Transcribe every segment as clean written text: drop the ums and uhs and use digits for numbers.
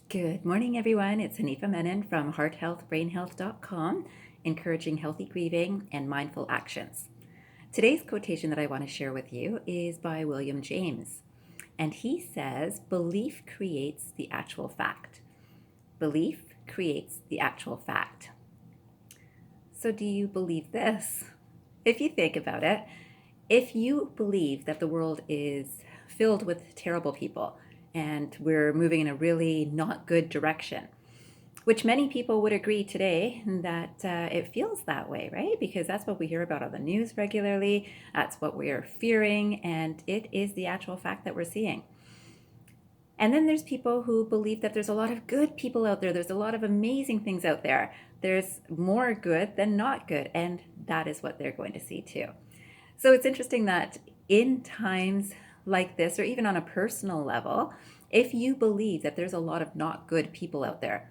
Good morning, everyone. It's Hanifa from hearthealthbrainhealth.com, encouraging healthy grieving and mindful actions. Today's quotation that I want to share with you is by William James, and he says, "Belief creates the actual fact. Belief creates the actual fact." So, do you believe this? If you think about it, if you believe that the world is filled with terrible people and we're moving in a really not good direction, which many people would agree today that it feels that way, right? Because that's what we hear about on the news regularly. That's what we are fearing, and it is the actual fact that we're seeing. And then there's people who believe that there's a lot of good people out there. There's a lot of amazing things out there. There's more good than not good, and that is what they're going to see too. So it's interesting that in times like this, or even on a personal level, if you believe that there's a lot of not good people out there,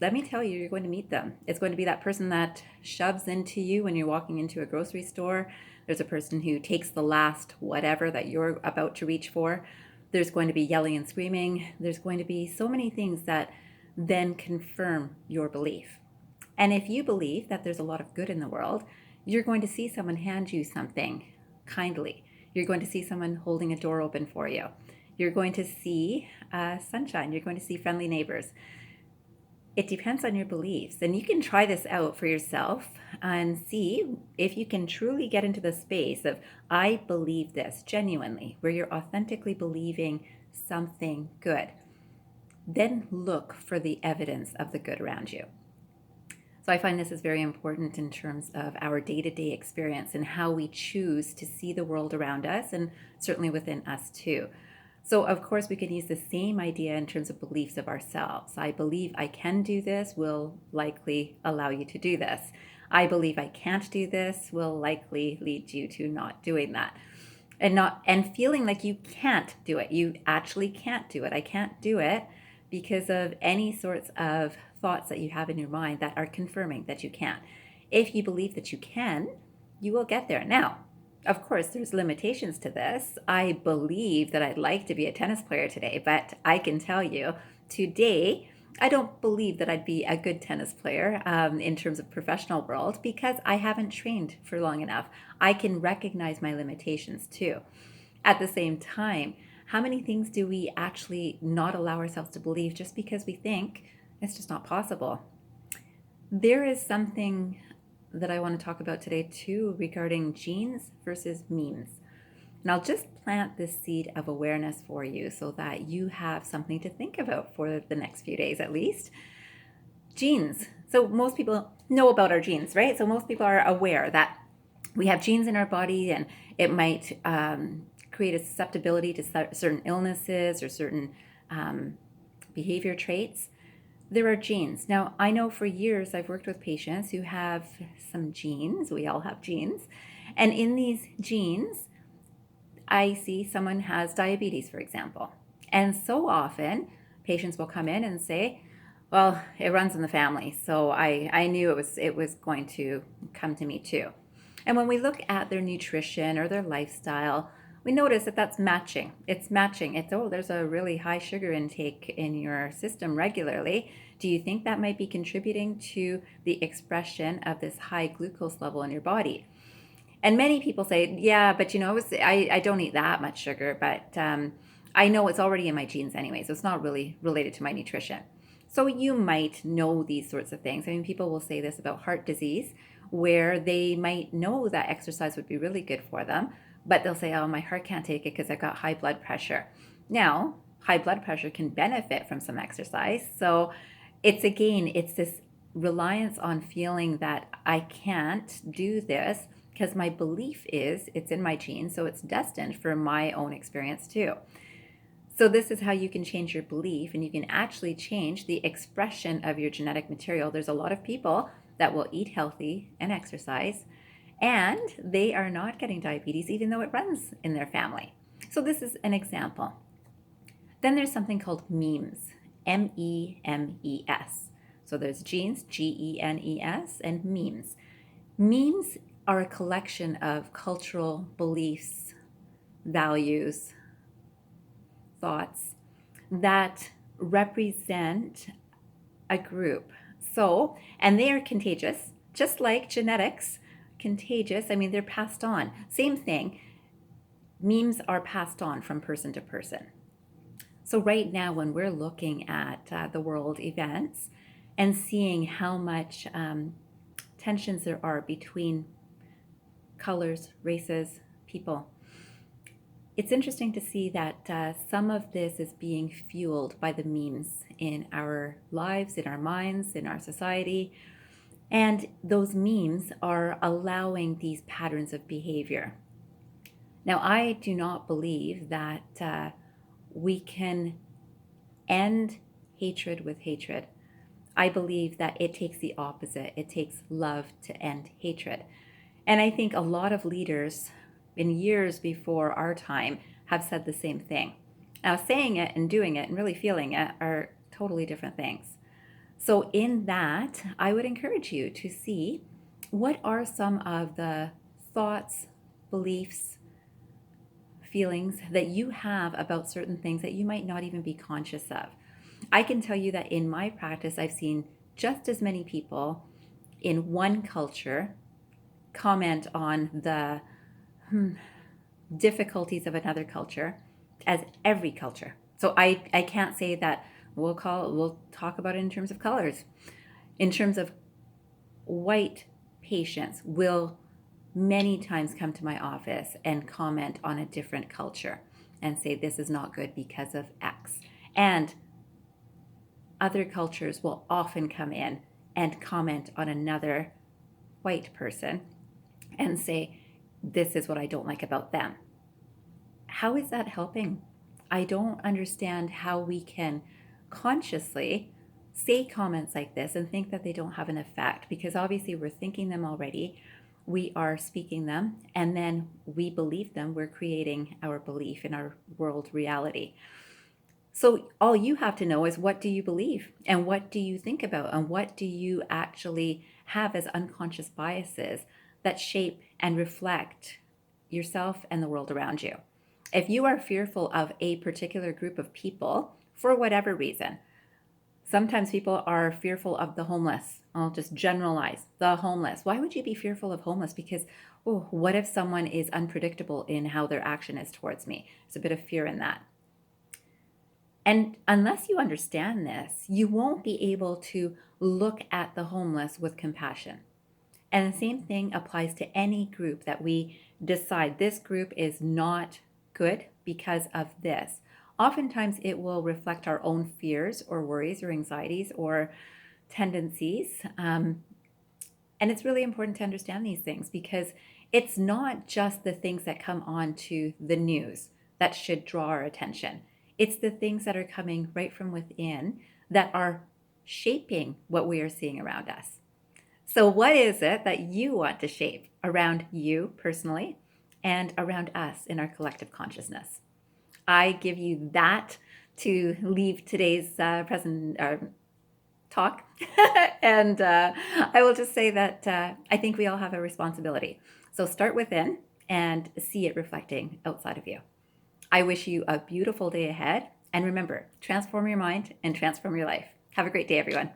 let me tell you, you're going to meet them. It's going to be that person that shoves into you when you're walking into a grocery store. There's a person who takes the last whatever that you're about to reach for. There's going to be yelling and screaming. There's going to be so many things that then confirm your belief. And if you believe that there's a lot of good in the world, you're going to see someone hand you something kindly. You're going to see someone holding a door open for you. You're going to see sunshine. You're going to see friendly neighbors. It depends on your beliefs, and you can try this out for yourself and see if you can truly get into the space of, I believe this genuinely, where you're authentically believing something good. Then look for the evidence of the good around you. So I find this is very important in terms of our day-to-day experience and how we choose to see the world around us, and certainly within us too. So of course we can use the same idea in terms of beliefs of ourselves. I believe I can do this will likely allow you to do this. I believe I can't do this will likely lead you to not doing that. And feeling like you can't do it. You actually can't do it. I can't do it because of any sorts of thoughts that you have in your mind that are confirming that you can't. If you believe that you can, you will get there. Now, of course, there's limitations to this. I believe that I'd like to be a tennis player today, but I can tell you today, I don't believe that I'd be a good tennis player in terms of professional world because I haven't trained for long enough. I can recognize my limitations too. At the same time, how many things do we actually not allow ourselves to believe just because we think it's just not possible? There is something that I want to talk about today too regarding genes versus memes. And I'll just plant this seed of awareness for you so that you have something to think about for the next few days at least. Genes. So most people know about our genes, right? So most people are aware that we have genes in our body, and it might create a susceptibility to certain illnesses or certain behavior traits. There are genes. Now, I know for years I've worked with patients who have some genes. We all have genes. And in these genes, I see someone has diabetes, for example. And so often patients will come in and say, well, it runs in the family, so I knew it was going to come to me too. And when we look at their nutrition or their lifestyle, we notice that that's matching. It's matching. It's, oh, there's a really high sugar intake in your system regularly. Do you think that might be contributing to the expression of this high glucose level in your body? And many people say, yeah, but I don't eat that much sugar, but I know it's already in my genes anyway, so it's not really related to my nutrition. So you might know these sorts of things. I mean, people will say this about heart disease, where they might know that exercise would be really good for them, but they'll say, oh, my heart can't take it because I've got high blood pressure. Now, high blood pressure can benefit from some exercise. So it's this reliance on feeling that I can't do this because my belief is it's in my genes, so it's destined for my own experience too. So this is how you can change your belief, and you can actually change the expression of your genetic material. There's a lot of people that will eat healthy and exercise, and they are not getting diabetes even though it runs in their family. So this is an example. Then there's something called memes, MEMES. So there's genes, GENES, and memes. Memes are a collection of cultural beliefs, values, thoughts that represent a group. So, and they are contagious, just like genetics, contagious. I mean, they're passed on. Same thing. Memes are passed on from person to person. So, right now, when we're looking at the world events and seeing how much tensions there are between colors, races, people, it's interesting to see that some of this is being fueled by the memes in our lives, in our minds, in our society. And those memes are allowing these patterns of behavior. Now, I do not believe that we can end hatred with hatred. I believe that it takes the opposite. It takes love to end hatred. And I think a lot of leaders in years before our time have said the same thing. Now, saying it and doing it and really feeling it are totally different things. So, in that, I would encourage you to see what are some of the thoughts, beliefs, feelings that you have about certain things that you might not even be conscious of. I can tell you that in my practice, I've seen just as many people in one culture comment on the difficulties of another culture as every culture. So I can't say that we'll talk about it in terms of colors. In terms of white patients will many times come to my office and comment on a different culture and say this is not good because of X. And other cultures will often come in and comment on another white person and say, this is what I don't like about them. How is that helping? I don't understand how we can consciously say comments like this and think that they don't have an effect, because obviously we're thinking them already, we are speaking them, and then we believe them. We're creating our belief in our world reality. So all you have to know is, what do you believe and what do you think about and what do you actually have as unconscious biases that shape and reflect yourself and the world around you. If you are fearful of a particular group of people for whatever reason, sometimes people are fearful of the homeless. I'll just generalize the homeless. Why would you be fearful of homeless? Because, oh, what if someone is unpredictable in how their action is towards me? There's a bit of fear in that. And unless you understand this, you won't be able to look at the homeless with compassion. And the same thing applies to any group that we decide this group is not good because of this. Oftentimes it will reflect our own fears or worries or anxieties or tendencies. And it's really important to understand these things, because it's not just the things that come onto the news that should draw our attention. It's the things that are coming right from within that are shaping what we are seeing around us. So what is it that you want to shape around you personally and around us in our collective consciousness? I give you that to leave today's talk. And I will just say that I think we all have a responsibility. So start within and see it reflecting outside of you. I wish you a beautiful day ahead. And remember, transform your mind and transform your life. Have a great day, everyone.